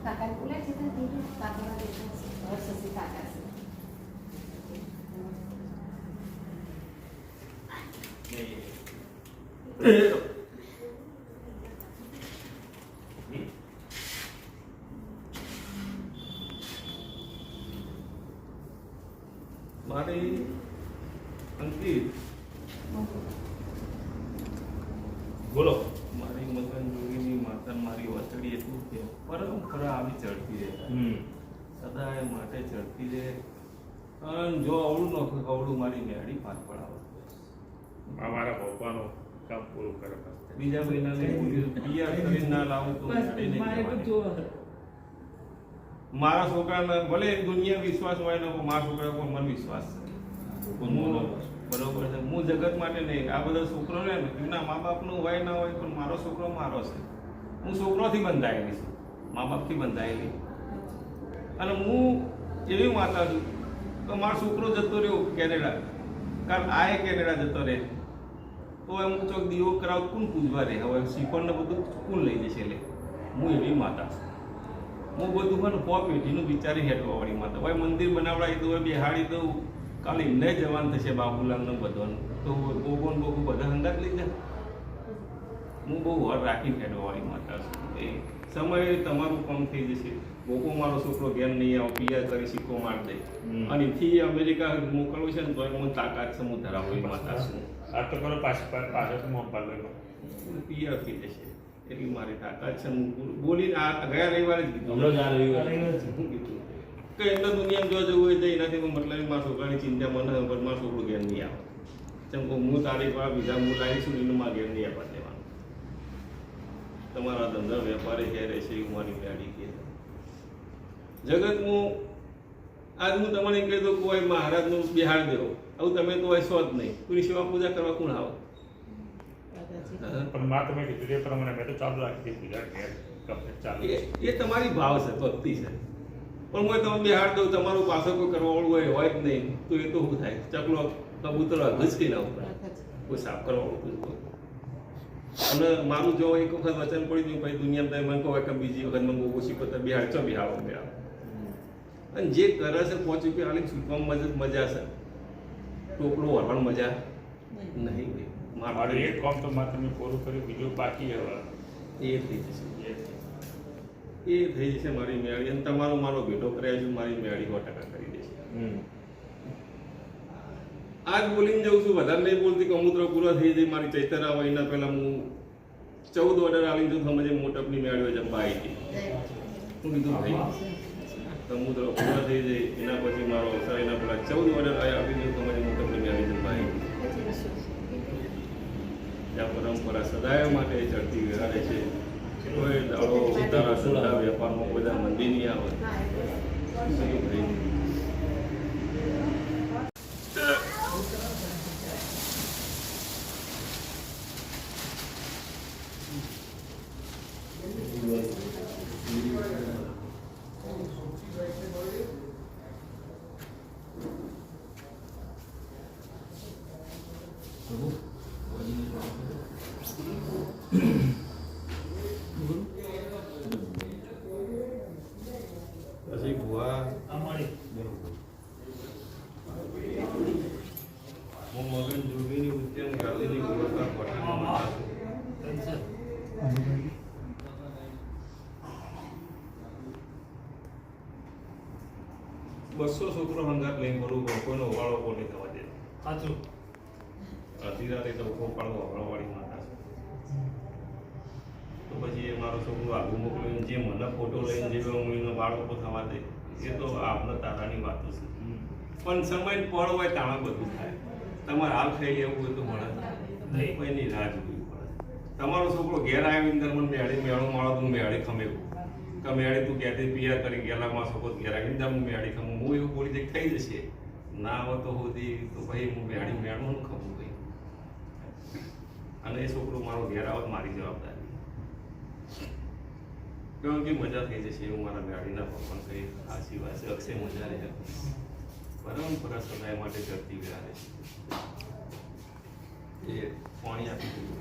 કાકા બોલે છે તો દીદી કાકા દેખો સસી કાકા છે મારી અંકિત બોલો. મારી મગન જોગીની માતા મારી વચડી એટલું કે પરંપરા આવી ચડતી રહે, સદાય માટે ચડતી રહે. અને જો અવળું ન અવળું મારી મેળી પાર પડાવે. મારા પપ્પાનું કામ પૂરું કરે. બીજા મહિનાને પિયા કરીને ના લાવું તો મેળી નહીં કહેવાની. મારા છોકરાને ભલે દુનિયા વિશ્વાસ હોય ને મારા છોકરા પર મને વિશ્વાસ છે. બરોબર છે. હું જગત માટે નહીં, આ બધા છોકરો ને એમના મા બાપનું હોય ના હોય પણ મારો છોકરો મારો છે. હું છોકરોથી બંધાયેલી છું, મા બાપથી બંધાયેલી. અને હું એવી માતા છું કે મારો છોકરો જતો રહ્યો કેનેડા, કારણ આ કેનેડા જતો રહે તો એમ ચોક દીવો કરાવ કોણ પૂજવા રહે? હવે શીખોને બધું કોણ લઈ જશે? એટલે હું એવી માતા છું. હું બધું પણ પો પેઢીનું વિચારી હેઠવાવાળી માતા. ભાઈ મંદિર બનાવડાવી દઉં, બેહાડી દઉં, કાલે એમને જવાનું થશે બાબુલાલને બધાનું તો બોગો ને બોગો બધા હંગાત લઈ જાય. હું બહુ વર રાખીને હેઠવાવાળી માતા છું. એ સમય તમારું કામ થઈ જશે. બોગો મારો છોકરો ઘેર નહીં આવો, પિયા કરી સિક્કો માર દે અને એથી અમેરિકા મોકલવું છે ને તો મને તાકાત છે, હું ધરાવવાની માતા છું. આ તો કરો પાછળ મોકલ પિયા થઈ જશે એટલી મારી તાકાત છે. હું બોલીને આ ગયા રવિવારે જ કીધું, હું કીધું કે એટલે દુનિયામાં જો જવું હોય તો એનાથી મતલબ મારા છોકરાની ચિંતા મને પણ મારો છોકરો ઘેર નહીં આવે. જેમ કે હું તારીખ વાળા બીજા હું લાવીશું ને એનું મારા ઘેર નહીં આપવા દેવાનું. તમારા ધંધા વેપારી ઘેર રહેશે એવું મારી ગાડી કહે. જગતનું આજ હું તમને કહી દઉં કોઈ મહારાજનું બિહાર દેવો, આવું તમે તો હોય છો જ નહીં. કોઈની સેવા પૂજા કરવા કોણ આવો? પણ માં તમે કીધું એ પ્રમાણે મેં તો ચાલુ રાખી પૂજા ઘેર ચાલુ. એ તમારી ભાવ છે, ભક્તિ છે. પણ હું તમે બિહાર દઉં, તમારું પાછળ કોઈ કરવાવાળું હોય જ નહીં તો એ તો શું થાય? ચકલો કબૂતર ઘસકી ના ઉપર કોઈ સાફ કરવાવાળું કોઈ. અને મારું જો એક વખત વચન પડી ગયું પછી દુનિયામાં તમે મને કહો કે બીજી વખત મને બહુ ઓછી પતા બિહાર ચો બિહારો બિહાર. અને જે કરે છે 5 રૂપિયા આલી છૂટવામાં મજા છે, ટોપલો વરવાનું મજા નહીં. મારું એક કામ તો માં તમે પૂરું કર્યું, બીજું બાકી હવે એ થઈ જશે, એ થઈ જશે મારી મેળી. અને તમારો મારો ભેટો કર્યા છે મારી મેળી 100% કરી દેશે. આજ બોલીને જઉં છું, વધારે નહીં બોલતી. કમૂતરો પૂરો થઈ જાય મારી ચૈતરા હોય એના પહેલા હું 14 ઓર્ડર આવીને જો સમજે મોટપની મેળીઓ જમવા આવી હતી. હું કીધું ભાઈ સમુદ્ર પૂરો થઈ જાય એના પછી મારો અવસર એના પહેલા 14 ઓર્ડર આવીને સમજે મોટપની મેળી જમવા આવી હતી. ત્યાં પરંપરા સદાય માટે ચડતી વિહારે છે. કોઈ દાડો ઉતારા સુધા વેપારમાં બધા મંદી નહીં આવે. પછી ભુવા હું મગન જોગીની ઉત્તમ ગાંધીની ગુણવત્તા પટેલ 200 છોકરો હંગાત લઈને ફરવું પડે, કોઈનો વાળો કોને થવા દે. સાચું. અડધી રાતે ડોકો પાડવો વાળાવાળી માતા છે. તો પછી એ મારો છોકરો આગળ મોકલીને જે મને ફોટો લઈને જે હું એનો વાળો થવા દે એ તો આપણા તારાની વાતો છે. પણ સમય પળ હોય તાણા બધું થાય. તમારે હાલ ખાઈ લેવું હોય તો મળે નહીં, કોઈની રાહ જોવી પડે. તમારો છોકરો ઘેર આવીને મને મેળી મેળો માળો તું મેળી ખમેવું કે મેળી તું કહેતી પિયા કરી ગયેલા માં છોકરો ઘેર આવીને હું મેળી ખમું. હું એવું બોલી દે થઈ જશે ના હોય તો સુધી તો ભાઈ હું મેળી મેળવું ખમું ભાઈ. અને એ છોકરો મારો ઘેર આવત મારી જવાબદારી. કારણ કે મજા થઈ જશે એવું મારા ગાડીના પપ્પા કહી. આ સિવાય છે અક્ષય મજા રહે. પરંપરા સદાય માટે ચડતી વિહારે છે. એ પાણી આપી દીધું.